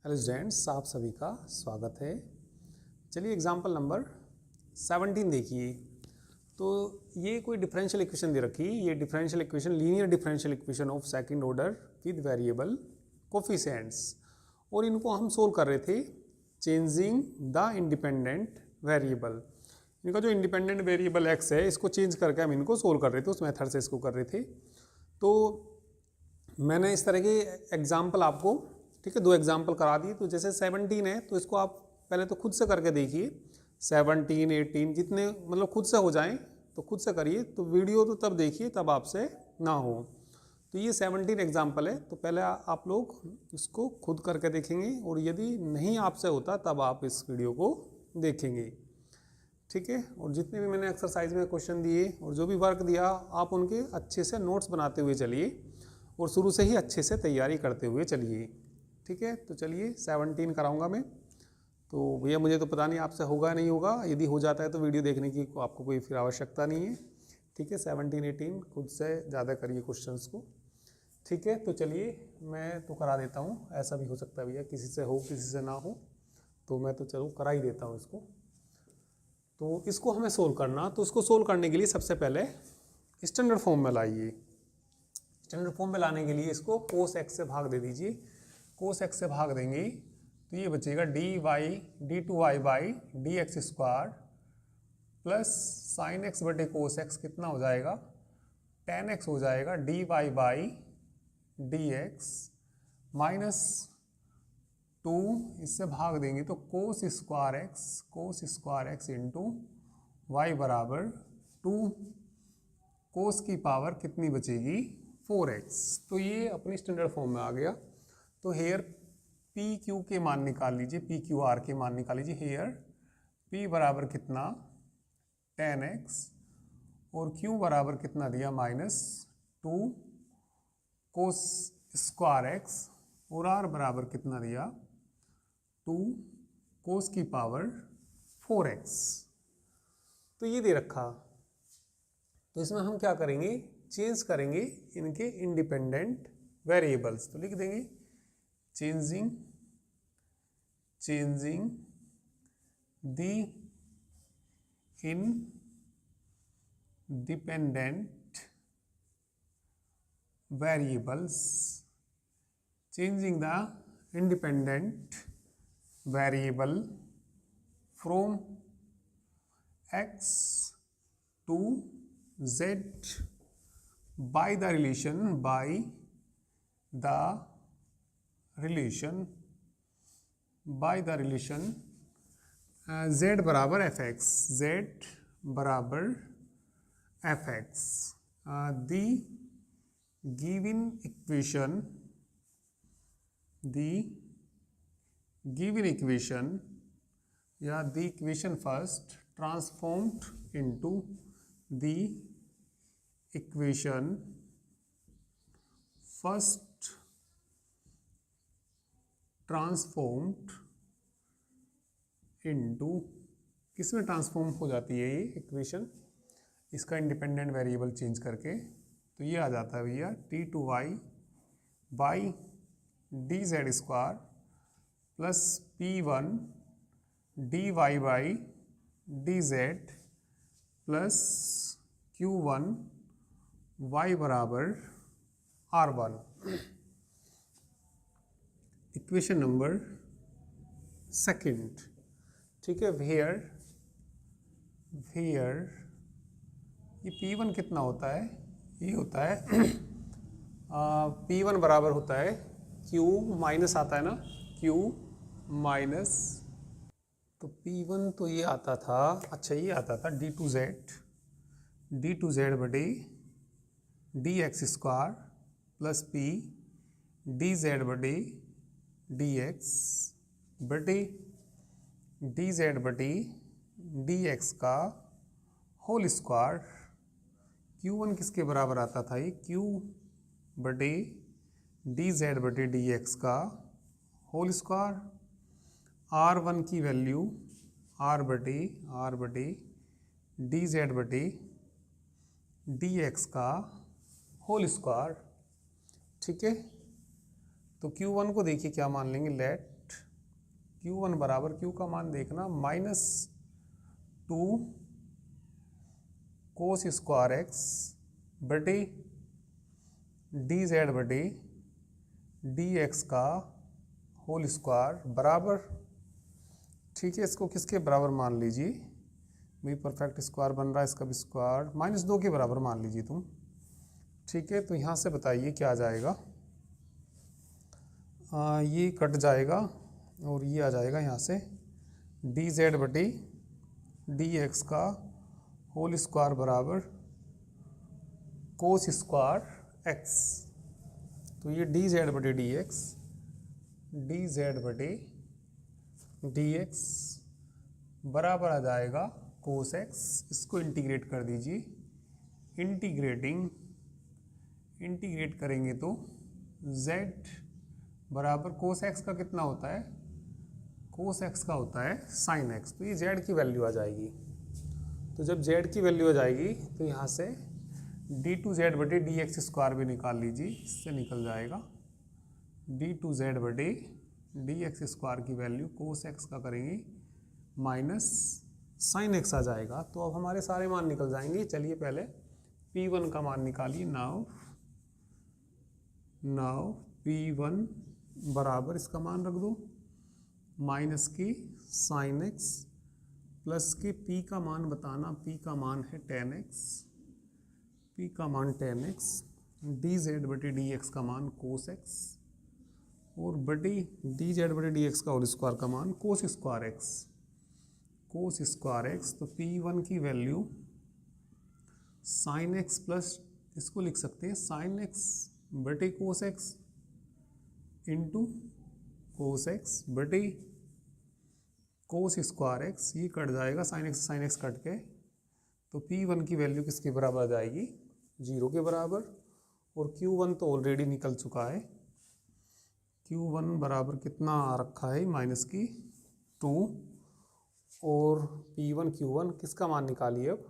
Hello students, आप सभी का स्वागत है। चलिए एग्जांपल नंबर 17 देखिए। तो ये कोई डिफरेंशियल इक्वेशन दे रखी है। ये differential equation linear differential equation of second order with variable coefficients, और इनको हम सोल्व कर रहे थे चेंजिंग द इंडिपेंडेंट वेरिएबल। इनका जो इंडिपेंडेंट वेरिएबल एक्स है, इसको चेंज करके हम इनको सोल्व कर रहे थे, उस मेथड से इसको कर रहे थे। तो मैंने इस तरह के एग्जाम्पल आपको, ठीक है, 2 एग्जाम्पल करा दिए। तो जैसे 17 है तो इसको आप पहले तो खुद से करके देखिए। 17, 18 जितने मतलब खुद से हो जाएं तो खुद से करिए। तो वीडियो तो तब देखिए तब आपसे ना हो। तो ये 17 एग्जाम्पल है, तो पहले आप लोग इसको खुद करके देखेंगे, और यदि नहीं आपसे होता तब आप इस वीडियो को देखेंगे, ठीक है। और जितने भी मैंने एक्सरसाइज में क्वेश्चन दिए और जो भी वर्क दिया, आप उनके अच्छे से नोट्स बनाते हुए चलिए और शुरू से ही अच्छे से तैयारी करते हुए चलिए, ठीक है। तो चलिए 17 कराऊंगा मैं। तो भैया मुझे तो पता नहीं आपसे होगा नहीं होगा, यदि हो जाता है तो वीडियो देखने की आपको कोई फिर आवश्यकता नहीं है, ठीक है। 17, 18 खुद से ज़्यादा करिए क्वेश्चंस को, ठीक है। तो चलिए मैं तो करा देता हूँ। ऐसा भी हो सकता है भैया किसी से हो किसी से ना हो, तो मैं तो चलो करा ही देता हूँ इसको। तो इसको हमें सोल्व करना, तो उसको सोल्व करने के लिए सबसे पहले स्टैंडर्ड फॉर्म में लाइए। स्टैंडर्ड फॉर्म में लाने के लिए इसको कोस एक्स से भाग दे दीजिए। कोस एक्स से भाग देंगे तो ये बचेगा डी2y by D x square plus sine x बटे कोस एक्स कितना हो जाएगा, tan x हो जाएगा dy by D x minus 2, इससे भाग देंगे तो cos square x into y बराबर 2, कोस की पावर कितनी बचेगी 4x। तो ये अपनी स्टैंडर्ड फॉर्म में आ गया। तो हेयर पी क्यू के मान निकाल लीजिए, पी क्यू आर के मान निकाल लीजिए। हेयर पी बराबर कितना tan x और क्यू बराबर कितना दिया -2 कोस स्क्वायर एक्स, और आर बराबर कितना दिया 2 कोस की पावर 4x। तो ये दे रखा। तो इसमें हम क्या करेंगे, चेंज करेंगे इनके इंडिपेंडेंट वेरिएबल्स। तो लिख देंगे changing the independent variables, changing the independent variable from x to z by the relation z बराबर fx, z बराबर fx। the given equation या the equation first transformed into the equation first transformed into, किसमें transform हो जाती है ये equation, इसका independent variable change करके। तो ये आ जाता है भैया t2y by D Z square plus p1 dy by D Z plus q1 y बराबर r1। इक्वेशन नंबर 2, ठीक है। वेयर ये p1 कितना होता है, ये होता है p1 बराबर होता है q माइनस आता है ना, q माइनस, तो p1 तो ये आता था, अच्छा ये आता था d2z बटे D x square plus p dz बटे डी एक्स बटे dz बटे डी एक्स का होल स्क्वायर। q1 किसके बराबर आता था, ये q बटे dz बटे डी एक्स का होल स्क्वायर। r1 की वैल्यू r बटे dz बटे डी एक्स का होल स्क्वायर, ठीक है। तो Q1 को देखिए क्या मान लेंगे, लेट Q1 बराबर Q का मान देखना -2 कोस स्क्वायर एक्स बटे डी जेड बटे डी एक्स का होल स्क्वायर बराबर, ठीक है, इसको किसके बराबर मान लीजिए भाई, परफेक्ट स्क्वायर बन रहा है, इसका भी स्क्वायर -2 के बराबर मान लीजिए तुम, ठीक है। तो यहाँ से बताइए क्या आ जाएगा, ये कट जाएगा और ये आ जाएगा यहाँ से डी जेड बटे डी एक्स का होल स्क्वायर बराबर कोस स्क्वायर एक्स। तो ये डी जेड बटे डी एक्स, डी जेड बटे डी एक्स बराबर आ जाएगा कोस एक्स। इसको इंटीग्रेट कर दीजिए, इंटीग्रेट करेंगे तो z बराबर कोस एक्स का कितना होता है, कोस एक्स का होता है साइन एक्स। तो ये z की वैल्यू आ जाएगी। तो जब z की वैल्यू आ जाएगी तो यहाँ से d2z बटे डी एक्स स्क्वायर भी निकाल लीजिए, इससे निकल जाएगा d2z बटे डी एक्स स्क्वायर की वैल्यू कोस एक्स का करेंगे माइनस साइन एक्स आ जाएगा। तो अब हमारे सारे मान निकल जाएंगे। चलिए पहले P1 का मान निकालिए। नाउ P1 बराबर इसका मान रख दो माइनस की साइन एक्स प्लस के P का मान बताना, P का मान है tan x, P का मान tan x, डी जेड बटे डी एक्स का मान कोस एक्स और बटे डी जेड बटे डी एक्स का होल स्क्वायर का मान कोस स्क्वायर एक्स। तो P1 की वैल्यू साइन एक्स प्लस, इसको लिख सकते हैं साइन एक्स बटे cos x into cos x बटे कोस स्क्वायर एक्स। ये कट जाएगा, साइन एक्स कट के, तो P1 की वैल्यू किसके बराबर आ जाएगी, 0 के बराबर। और Q1 तो ऑलरेडी निकल चुका है, Q1 बराबर कितना आ रखा है -2। और P1 Q1 किसका मान निकालिए, अब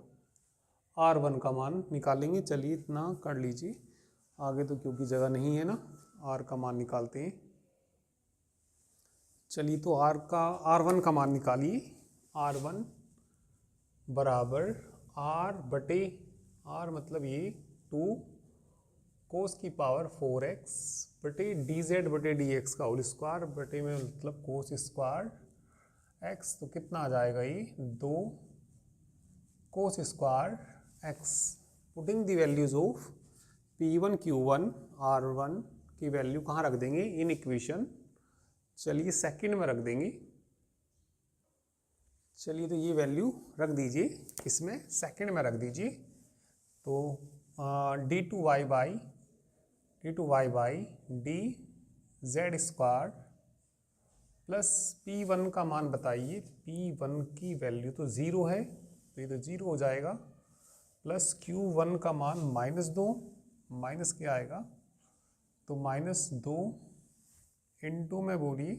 R1 का मान निकालेंगे। चलिए इतना कर लीजिए, आगे तो क्योंकि जगह नहीं है ना, R का मान निकालते हैं। चलिए तो R1 का मान निकालिए। R1 बराबर R बटे R मतलब ये 2 कोस की पावर 4x बटे डी जेड बटे डी एक्स का होल स्क्वायर बटे में मतलब कोस स्क्वायर x। तो कितना आ जाएगा, ये 2 cos square x। Putting the values of P1 Q1 R1 की वैल्यू कहाँ रख देंगे, इन इक्वेशन। चलिए सेकंड में रख देंगे। चलिए तो ये वैल्यू रख दीजिए, इसमें सेकंड में रख दीजिए। तो d2y by D Z square plus P1 का मान बताइए, P1 की वैल्यू तो 0 है, तो ये तो 0 हो जाएगा, प्लस Q1 का मान -2, माइनस क्या आएगा, तो -2 इंटू में बोलिए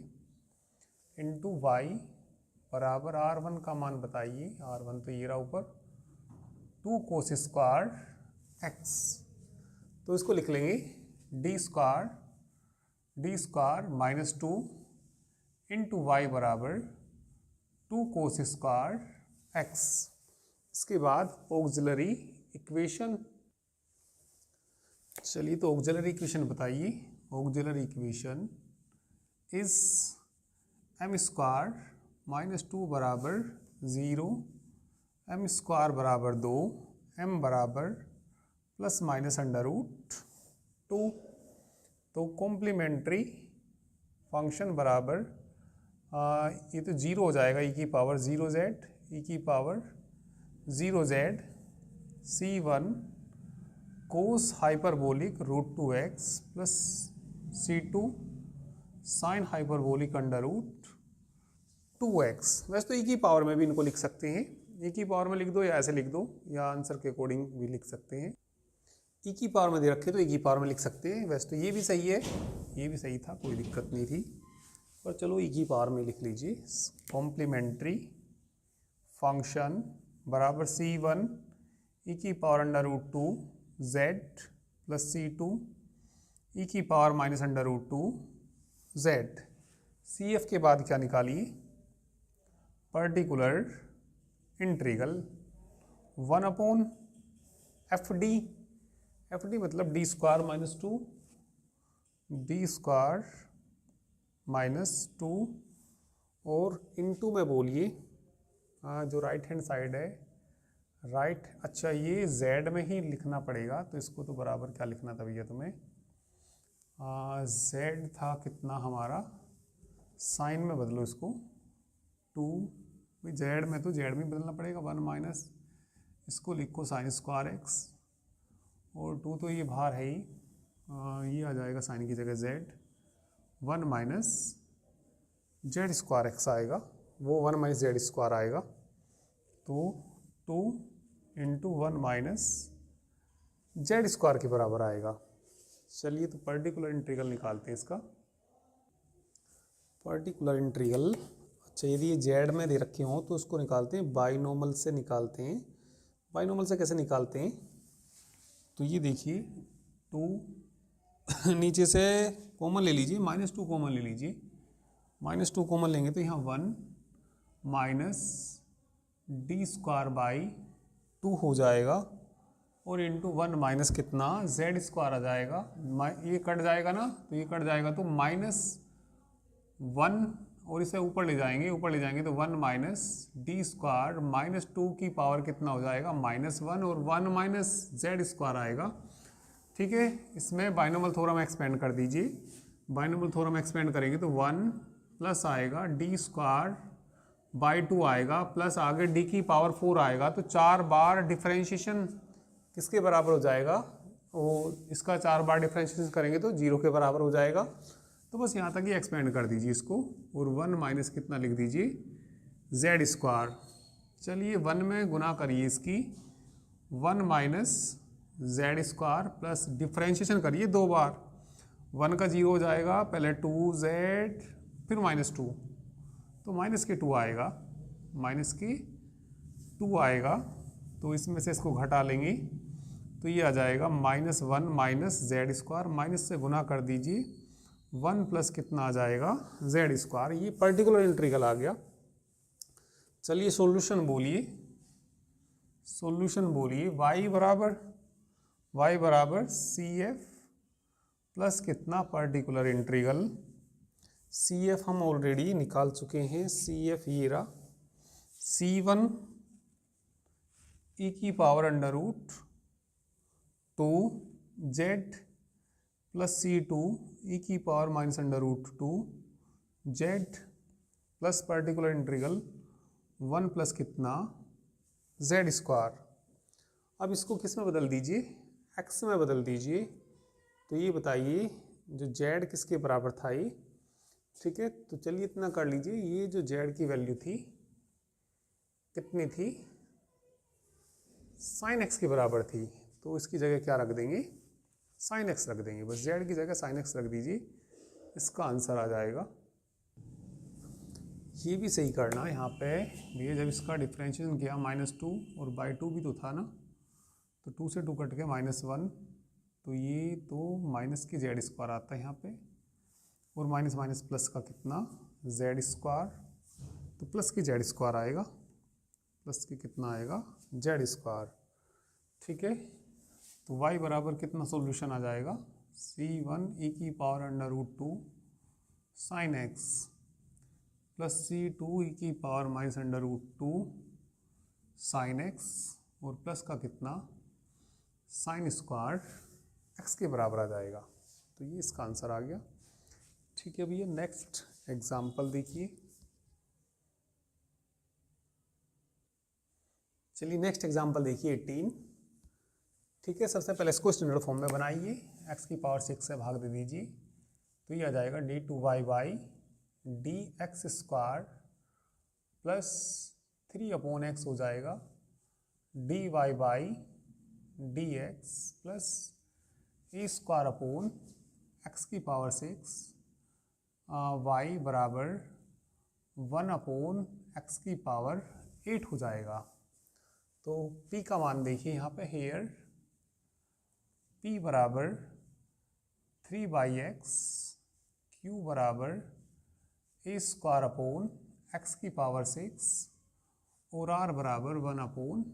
इंटू y बराबर R1 का मान बताइए, R1 तो ये रहा ऊपर 2 कोस स्क्वायर x। तो इसको लिख लेंगे डी स्क्वायर -2 इंटू वाई बराबर 2 कोस स्क्वायर x। इसके बाद ऑक्सिलरी इक्वेशन। चलिए तो ऑक्सिलरी इक्वेशन बताइए। Auxiliary equation is m square -2 बराबर 0, m स्क्वायर बराबर 2, m बराबर ±√2। तो कॉम्प्लीमेंट्री फंक्शन बराबर ये तो 0 हो जाएगा, e की power 0z c1 cos hyperbolic √2x plus c2 sine hyperbolic √2x। वैसे तो e की पावर में भी इनको लिख सकते हैं, e की पावर में लिख दो या ऐसे लिख दो, या आंसर के अकॉर्डिंग भी लिख सकते हैं। e की पावर में दे रखे तो e की पावर में लिख सकते हैं। वैसे तो ये भी सही है, ये भी सही था, कोई दिक्कत नहीं थी, पर चलो e की पावर में लिख लीजिए। कॉम्प्लीमेंट्री फंक्शन बराबर c1 e की power √2z plus c2 e की पावर -√2z। सी एफ के बाद क्या निकालिए, पर्टिकुलर इंटीग्रल 1/FD, FD मतलब D square minus two, D square minus two, और इनटू में बोलिए जो राइट हैंड साइड है, राइट, अच्छा ये z में ही लिखना पड़ेगा, तो इसको तो बराबर क्या लिखना था भैया तुम्हें, z था कितना हमारा, साइन में बदलो इसको, 2, z में तो z में बदलना पड़ेगा, 1 माइनस, इसको लिखो साइन स्क्वायर x, और 2 तो ये बाहर है ही, ये आ जाएगा साइन की जगह z, 1 minus Z square x आएगा, वो 1 माइनस जेड स्क्वायर आएगा, तो 2 इंटू 1 माइनस जेड स्क्वायर के बराबर आएगा। चलिए तो पर्टिकुलर इंटीग्रल निकालते हैं इसका, पर्टिकुलर इंटीग्रल, अच्छा यदि ये जेड में दे रखे हों तो उसको निकालते हैं बाइनोमल से, निकालते हैं बाइनोमल से, कैसे निकालते हैं, तो ये देखिए 2 नीचे से कॉमन ले लीजिए, -2 कॉमन ले लीजिए, -2 कॉमन लेंगे तो यहाँ 1 माइनस डी स्क्वायर बाई 2 हो जाएगा, और इंटू 1 माइनस कितना जेड स्क्वायर आ जाएगा, ये कट जाएगा ना, तो ये कट जाएगा तो -1, और इसे ऊपर ले जाएंगे, तो 1 माइनस डी स्क्वायर माइनस 2 की पावर कितना हो जाएगा -1, और 1 माइनस जेड स्क्वायर आएगा। ठीक है, इसमें बाइनोमल थ्योरम एक्सपेंड कर दीजिए, बाइनोमल थ्योरम एक्सपेंड करेंगे तो 1 प्लस आएगा डी स्क्वायर बाई 2 आएगा, प्लस आगे डी की पावर 4 आएगा, तो 4 बार डिफरेंशिएशन किसके बराबर हो जाएगा, वो इसका 4 बार डिफरेंशिएशन करेंगे तो 0 के बराबर हो जाएगा। तो बस यहाँ तक ही एक्सपेंड कर दीजिए इसको, और 1 माइनस कितना लिख दीजिए जेड स्क्वायर। चलिए 1 में गुना करिए इसकी, 1 minus Z square plus differentiation करिए 2 बार, 1 का 0 हो जाएगा, पहले 2z फिर -2, तो माइनस के 2 आएगा, तो इसमें से इसको घटा लेंगे तो ये आ जाएगा -1 माइनस जेड स्क्वायर, माइनस से गुना कर दीजिए, 1 प्लस कितना आ जाएगा जेड स्क्वायर, ये पर्टिकुलर इंटीग्रल आ गया। चलिए सॉल्यूशन बोलिए, y बराबर CF प्लस कितना पर्टिकुलर इंटीग्रल, CF हम ऑलरेडी निकाल चुके हैं, CF ये रहा, C1 e की power under root 2z plus C2 e की power minus under root 2z plus particular integral 1 plus कितना z स्क्वायर। अब इसको किस में बदल दीजिए, x में बदल दीजिए, तो ये बताइए जो z किसके बराबर था ये, ठीक है, तो चलिए इतना कर लीजिए, ये जो z की वैल्यू थी कितनी थी, साइन x के बराबर थी, तो इसकी जगह क्या रख देंगे, साइन x रख देंगे, बस z की जगह साइन x रख दीजिए, इसका आंसर आ जाएगा। ये भी सही करना है यहाँ पे, ये जब इसका डिफरेंशिएशन किया -2 और बाई 2 भी तो था ना, तो 2 से 2 कट के -1, तो ये तो माइनस की जेड स्क्वायर आता है यहाँ पे, और माइनस माइनस प्लस का कितना जेड स्क्वायर, तो प्लस की जेड स्क्वायर आएगा, प्लस की कितना आएगा जेड स्क्वायर। ठीक है, तो y बराबर कितना सॉल्यूशन आ जाएगा, C1 e की power under root 2 sine x plus C2 e की power minus under root 2 sine x, और प्लस का कितना साइन स्क्वायर x के बराबर आ जाएगा, तो ये इसका आंसर आ गया। ठीक है भैया, नेक्स्ट एग्जाम्पल देखिए। चलिए नेक्स्ट एग्जाम्पल देखिए 18। ठीक है, सबसे पहले इसको स्टैंडर्ड फॉर्म में बनाइए, x की पावर 6 से भाग दे दीजिए, तो ये आ जाएगा d2y by dx square plus 3/x हो जाएगा dy by dx plus a square upon x की पावर 6 y बराबर 1/x की पावर 8 हो जाएगा। तो p का मान देखिए यहाँ पे, हेयर p बराबर 3/x, q बराबर ए स्क्वायर अपॉन एक्स की पावर 6 और आर बराबर 1 अपॉन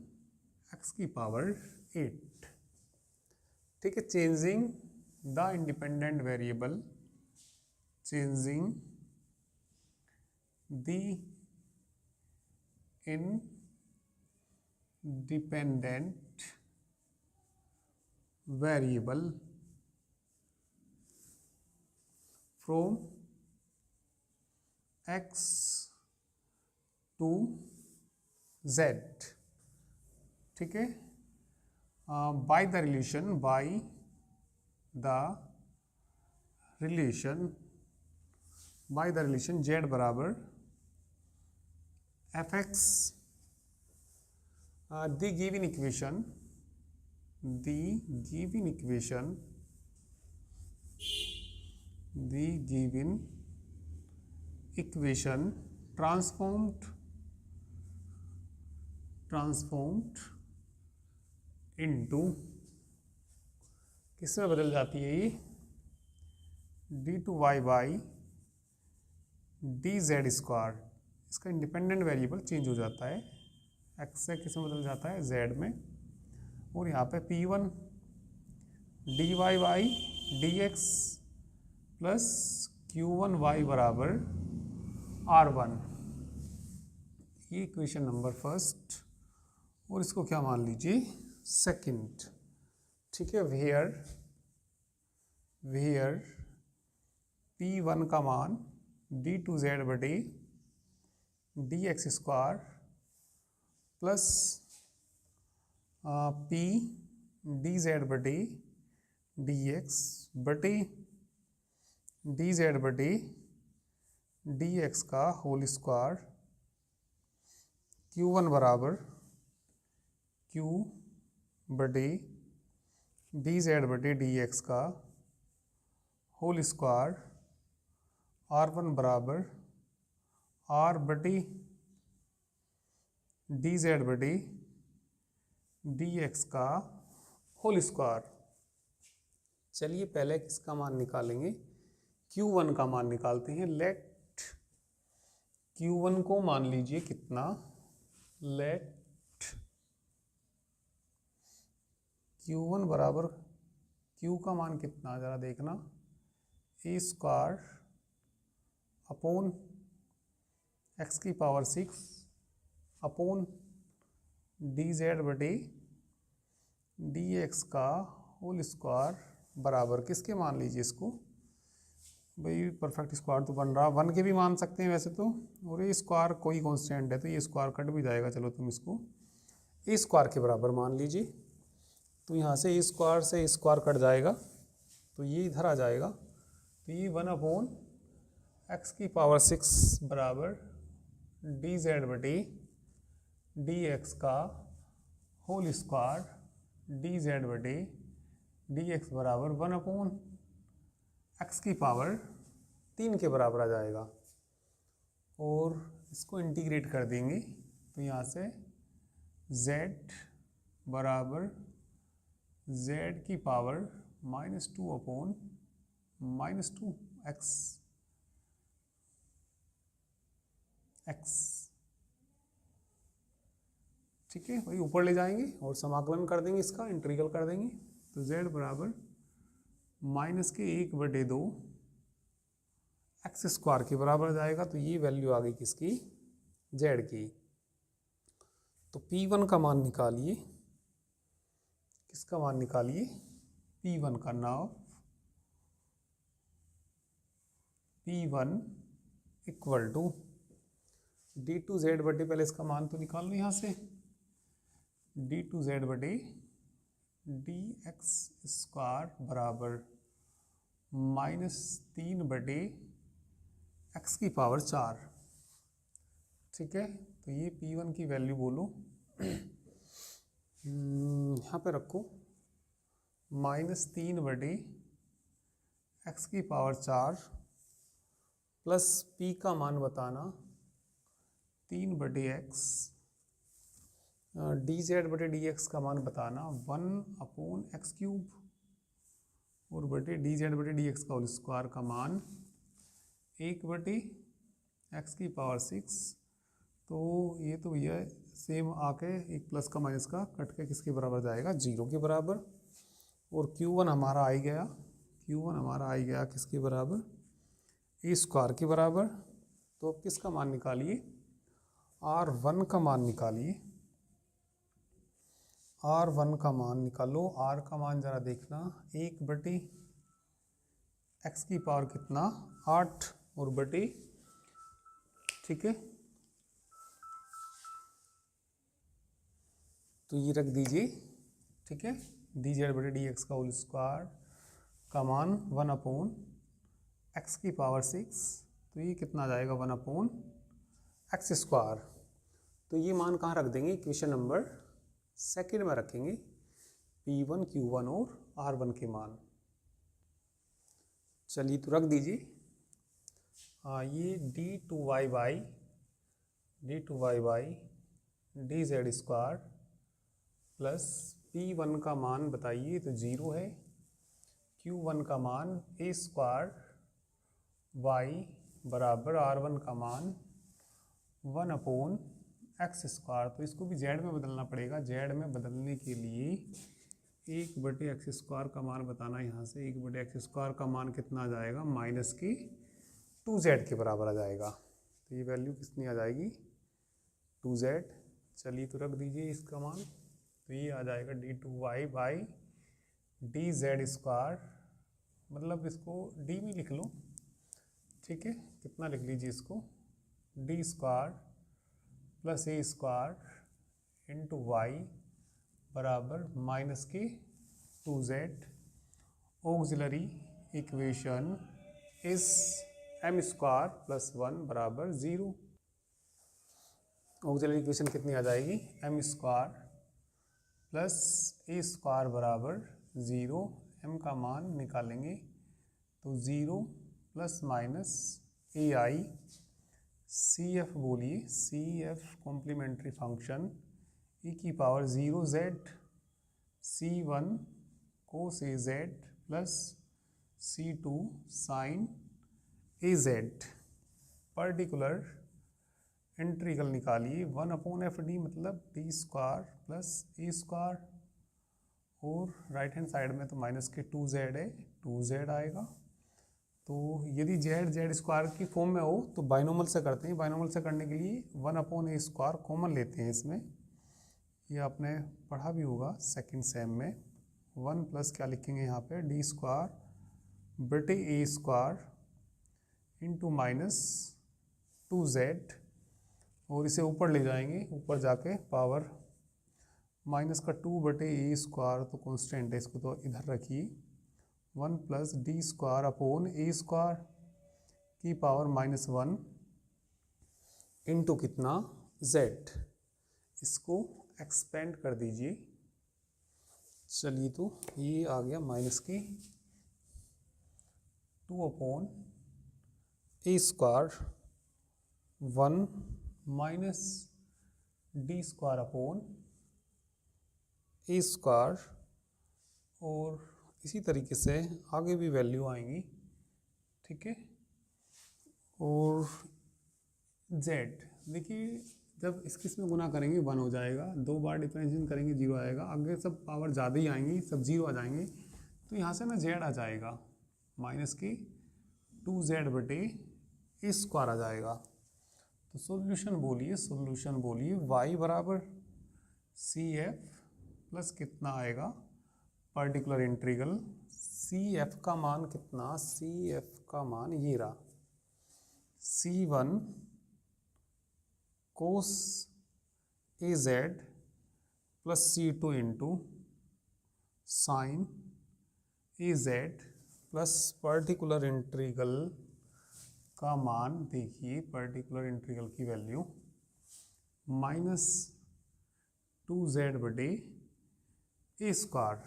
एक्स की पावर 8। ठीक है, changing the independent variable, changing the independent variable from x to z। ठीक है, बाय द रिलेशन, z बराबर F x. the given equation transformed into, किसमें बदल जाती है ये, d2y by D Z square. इसका इंडिपेंडेंट वेरिएबल चेंज हो जाता है, एक्स से किस में बदल जाता है, जेड में। और यहाँ पे P1 d y by D x plus Q1y बराबर R1। ये इक्वेशन नंबर फर्स्ट, और इसको क्या मान लीजिए, सेकंड। ठीक है, वेयर P1 का मान d2z बटे D x square plus P D Z बटे डी एक्स बटे डी जेड बटे डी एक्स का होल स्क्वायर, Q1 बराबर Q बटे डी जेड बटे डी एक्स का होल स्क्वायर, R1 बराबर R बटे डी जेड बटे डी एक्स का होल स्क्वायर। चलिए पहले किसका मान निकालेंगे, Q1 का मान निकालते हैं। लेट Q1 को मान लीजिए कितना, लेट Q1 बराबर, Q का मान कितना जरा देखना, ए स्क्वायर अपॉन एक्स की पावर 6 अपॉन डी जेड बटे डी एक्स का होल स्क्वायर बराबर किसके मान लीजिए इसको, भाई परफेक्ट स्क्वायर तो बन रहा, 1 के भी मान सकते हैं वैसे तो, और ये स्क्वायर कोई कांस्टेंट है तो ये स्क्वायर कट भी जाएगा, चलो तुम इसको ए स्क्वायर के बराबर मान लीजिए। तो यहाँ से ए स्क्वायर से स्क्वायर कट जाएगा तो ये इधर आ जाएगा, तो ये 1 अपॉन एक्स की पावर 6 बराबर डी जेड बटे डी एक्स का होल स्क्वायर डी जेड बटे डी एक्स बराबर 1 अपॉन एक्स की पावर 3 के बराबर आ जाएगा। और इसको इंटीग्रेट कर देंगे तो यहाँ से z बराबर z की पावर -2 अपॉन -2 x। ठीक है, वही ऊपर ले जाएंगे और समाकलन कर देंगे, इसका इंटीग्रल कर देंगे, तो z बराबर -1/2 एक्स स्क्वायर के बराबर आ जाएगा। तो ये वैल्यू आ गई किसकी, z की। तो P1 का मान निकालिए, किसका मान निकालिए, P1 का नाम, P1 इक्वल टू d2z बटे, पहले इसका मान तो निकाल लो यहाँ से, d2z बटे डी एक्स स्क्वायर बराबर -3 बटे एक्स की पावर 4। ठीक है, तो ये P1 की वैल्यू बोलो, यहाँ पे रखो, -3 बटे एक्स की पावर 4 प्लस P का मान बताना 3 बटे एक्स, डी जेड बटे डी एक्स का मान बताना 1 अपॉन एक्स क्यूब, और बटे डी जेड बटे डी एक्स का होल स्क्वायर का मान 1 बटे एक्स की पावर 6, तो ये तो भैया सेम आके एक प्लस का माइनस का कट के किसके बराबर जाएगा, 0 के बराबर। और Q1 हमारा आ गया, Q1 हमारा आ गया किसके बराबर, ए स्क्वायर के बराबर। तो अब किसका मान निकालिए, R1 का मान निकालिए, R1 का मान निकालो। R का मान ज़रा देखना, 1/, x की पावर कितना 8 और बटे, ठीक है। तो ये रख दीजिए, ठीक है, dz/dx का होल स्क्वायर का मान 1/x की पावर 6, तो ये कितना आ जाएगा 1/x स्क्वायर। तो ये मान कहाँ रख देंगे, इक्वेशन नंबर 2 में रखेंगे, P1 Q1 और R1 के मान। चलिए तो रख दीजिए, ये d2y by dz square plus P1 का मान बताइए तो 0 है, Q1 का मान a स्क्वायर y बराबर R1 का मान 1/x स्क्वायर। तो इसको भी z में बदलना पड़ेगा, z में बदलने के लिए 1/x स्क्वायर का मान बताना, यहाँ से 1/x स्क्वायर का मान कितना आ जाएगा, -2z के बराबर आ जाएगा। तो ये वैल्यू कितनी आ जाएगी, 2z। चलिए तो रख दीजिए इसका मान, तो ये आ जाएगा d2y बाई dz स्क्वायर, मतलब इसको d में लिख लो, ठीक है, कितना लिख लीजिए इसको, d square plus a square into y बराबर -2z। ऑक्सिलरी इक्वेशन इस m स्क्वायर प्लस 1 बराबर 0। ऑक्सिलरी इक्वेशन कितनी आ जाएगी, m square plus a square बराबर 0। m का मान निकालेंगे तो 0 प्लस माइनस ai cf बोलिए, cf कॉम्प्लीमेंट्री फंक्शन e की power 0z c1 cos az plus c2 sin az। Particular integral निकालिए, 1/fd मतलब d square plus a square, और राइट हैंड साइड में तो माइनस के 2z है, 2z आएगा। तो यदि z स्क्वायर की फॉर्म में हो तो बाइनोमल से करते हैं, बाइनोमल से करने के लिए 1/a स्क्वायर कॉमन लेते हैं इसमें, ये आपने पढ़ा भी होगा सेकंड सेम में। 1 प्लस क्या लिखेंगे यहाँ पे, d स्क्वायर बटे a स्क्वायर इंटू -2z, और इसे ऊपर ले जाएंगे, ऊपर जाके पावर माइनस का 2/a स्क्वायर तो कांस्टेंट है, इसको तो इधर रखिए, 1 plus d square upon a square की पावर -1 इंटू कितना z, इसको एक्सपेंड कर दीजिए। चलिए तो ये आ गया -2/a square 1 minus d square upon a square, और इसी तरीके से आगे भी वैल्यू आएंगी, ठीक है। और z देखिए, जब इसमें गुना करेंगे 1 हो जाएगा, 2 बार डिफरेंशिएशन करेंगे 0 आएगा, आगे सब पावर ज़्यादा ही आएंगी, सब 0 आ जाएंगे, तो यहाँ से ना z आ जाएगा -2z बटे a स्क्वायर आ जाएगा। तो सॉल्यूशन बोलिए y बराबर CF प्लस कितना आएगा, पर्टिकुलर इंटीग्रल CF का मान कितना, CF का मान ये रहा, C1 cos az plus C2 into sine az plus particular integral का मान देखिए, पर्टिकुलर इंटीग्रल की वैल्यू -2z बटे ए स्क्वायर।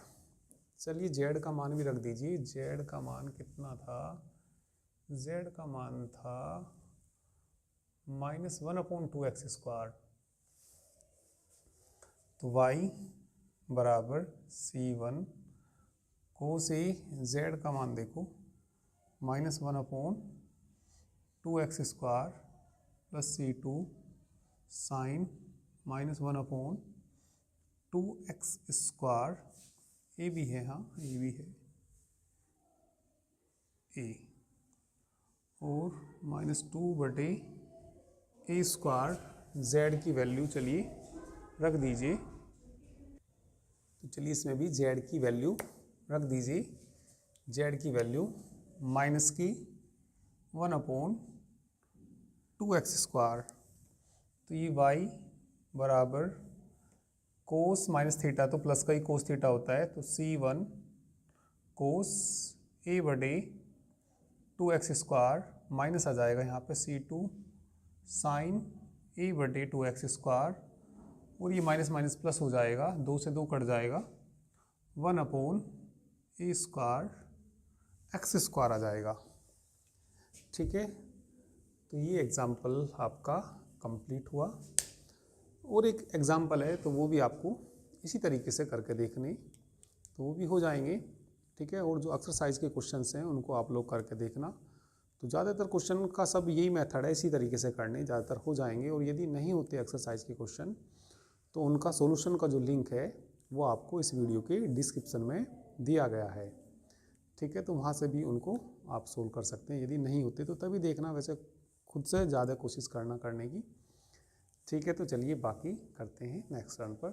चलिए z का मान भी रख दीजिए, z का मान कितना था, z का मान था -1/2x स्क्वायर। तो y बराबर C1 cos a, z का मान देखो -1/2x square plus C2 sign -1/2x², ए भी है, हाँ ये भी है ए, और -2/a², z की वैल्यू चलिए रख दीजिए। तो चलिए इसमें भी z की वैल्यू रख दीजिए। z की वैल्यू -1/2x²। तो ये y बराबर कोस माइनस थीटा, तो प्लस का ही कोस थीटा होता है, तो C1 कोस a/2x² माइनस आ जाएगा यहाँ पे C2 साइन a/2x², और ये माइनस माइनस प्लस हो जाएगा, 2 से 2 कट जाएगा, 1/a²x² आ जाएगा। ठीक है, तो ये एग्जाम्पल आपका कंप्लीट हुआ। और एक एग्जाम्पल है तो वो भी आपको इसी तरीके से करके देखने, तो वो भी हो जाएंगे। ठीक है, और जो एक्सरसाइज के क्वेश्चंस हैं उनको आप लोग करके देखना। तो ज़्यादातर क्वेश्चन का सब यही मेथड है, इसी तरीके से करने ज़्यादातर हो जाएंगे। और यदि नहीं होते एक्सरसाइज के क्वेश्चन तो उनका सॉल्यूशन का जो लिंक है वो आपको इस वीडियो के डिस्क्रिप्शन में दिया गया है। ठीक है, तो वहाँ से भी उनको आप सोल्व कर सकते हैं। यदि नहीं होते तो तभी देखना, वैसे खुद से ज़्यादा कोशिश करना करने की। ठीक है, तो चलिए बाकी करते हैं नेक्स्ट रन पर।